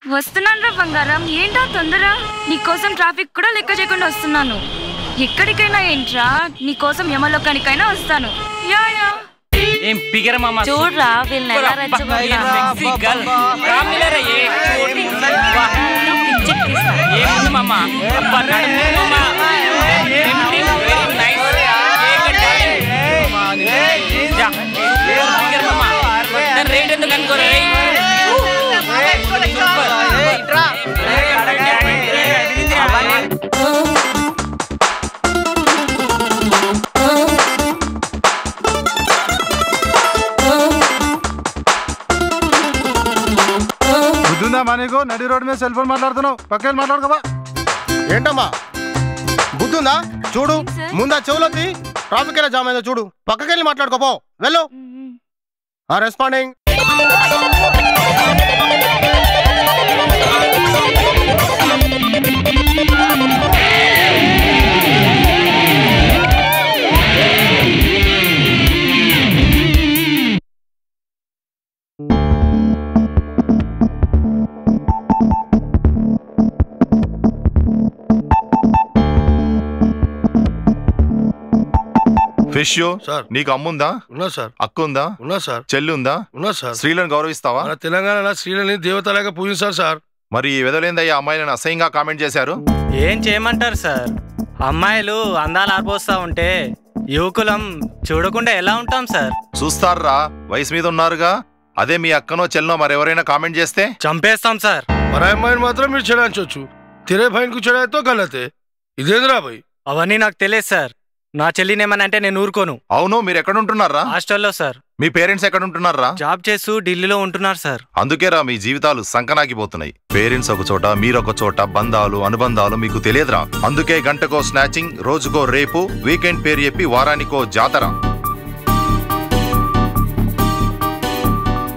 వస్తున్నాను రా బంగారం, ఏంటా తొందర? నీకోసం ట్రాఫిక్ కూడా లెక్క చేయకుండా వస్తున్నాను. ఎక్కడికైనా ఏంట్రా, నీకోసం యమలోకానికైనా వస్తాను. యా యా ఏం పిగర మామ చూడరా వీళ్ళని ఎలా రేట్ ఎందుకు అనుకోరా మనకు నడి రోడ్ మీద సెల్ ఫోన్ మాట్లాడుతున్నావు, పక్కన మాట్లాడుకోవా? ఏంటమ్మా బుద్ధుందా? చూడు ముందా చెవులకి ట్రాఫిక్ ఎలా జామ్ అయిందో చూడు, పక్కకెళ్ళి మాట్లాడుకోపో. వెళ్ళు. రెస్పాండింగ్. ఫిష్ సార్, నీకు అమ్ముందా? ఉన్నా సార్. అక్క ఉందా? ఉన్నా సార్. చెల్లి ఉందా? ఉన్నా సార్. స్త్రీలను గౌరవిస్తావా? మన తెలంగాణలో స్త్రీలని దేవతలాగా పూజిస్తారు సార్. మరి వెదలేందయ్యా అమ్మాయిలను అసహ్యంగా కామెంట్ చేశారు? ఏం చేయమంటారు సార్, అమ్మాయిలు అందాలు ఆర్పోస్తా ఉంటే యువకులం చూడకుండా ఎలా ఉంటాం సార్? చూస్తారా, వయసు మీద ఉన్నారుగా. అదే మీ అక్కనో చెల్లనో మరెవరైనా కామెంట్ చేస్తే చంపేస్తాం సార్. మరి అమ్మాయిని మాత్రం మీరు చెడాయించవచ్చు, తెరే భైన్ కు చెడాయితో గలతే. ఇదేంద్రా భయ్? అవన్నీ నాకు తెలియదు సార్. నా చెల్లినేమనంటే నేను ఊరుకోను. అవును, మీరు ఎక్కడ ఉంటున్నారా? హాస్టల్లో సార్. మీ పేరెంట్స్ ఎక్కడ ఉంటున్నారా? జాబ్ చేస్తూ ఢిల్లీలో ఉంటున్నారు సార్. అందుకేరా మీ జీవితాలు సంకనాగిపోతున్నాయి. పేరెంట్స్ ఒక చోట, మీరొక చోట, బంధాలు అనుబంధాలు మీకు తెలియదురా. అందుకే గంటకో స్నాచింగ్, రోజుకో రేపు, వీకెండ్ పేరు చెప్పి వారానికో జాతర.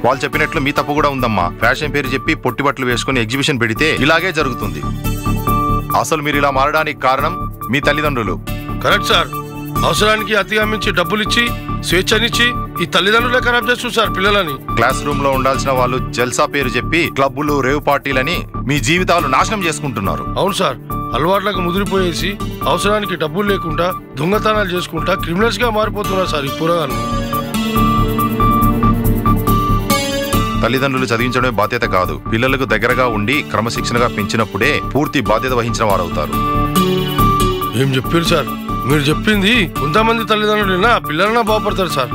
వాళ్ళు చెప్పినట్లు మీ తప్పు కూడా ఉందమ్మా. ఫ్యాషన్ పేరు చెప్పి పొట్టి బట్టలు వేసుకుని ఎగ్జిబిషన్ పెడితే ఇలాగే జరుగుతుంది. అసలు మీరు ఇలా మారడానికి కారణం మీ తల్లిదండ్రులు. Correct sir. అవసరానికి అతిగా మించి డబ్బులు ఇచ్చి స్వేచ్ఛనిచ్చి ఈ తల్లిదండ్రులే ఖరాబ్ చేస్తారు సార్ పిల్లలని. క్లాస్ రూమ్ లో ఉండాల్సిన వాళ్ళు జల్సా పేరు చెప్పి క్లబ్బులు, రేవ్ పార్టీలని మీ జీవితాలు నాశనం చేసుకుంటున్నారు. అవును సార్, అలవాట్లకు ముదిరిపోయేసి అవసరానికి డబ్బులు లేకుండా దొంగతనాలు చేసుకుంటా క్రిమినల్స్ గా మారిపోతున్నారు సార్ ఈ పోరగాళ్ళు. తల్లిదండ్రులు చదివించడమే బాధ్యత కాదు, పిల్లలకు దగ్గరగా ఉండి క్రమశిక్షణగా పెంచినప్పుడే పూర్తి బాధ్యత వహించిన వారు అవుతారు. ఏం చెప్పారు సార్? మీరు చెప్పింది కొంతమంది తల్లిదండ్రులైనా పిల్లలన్నా బాగుపడతారు సార్.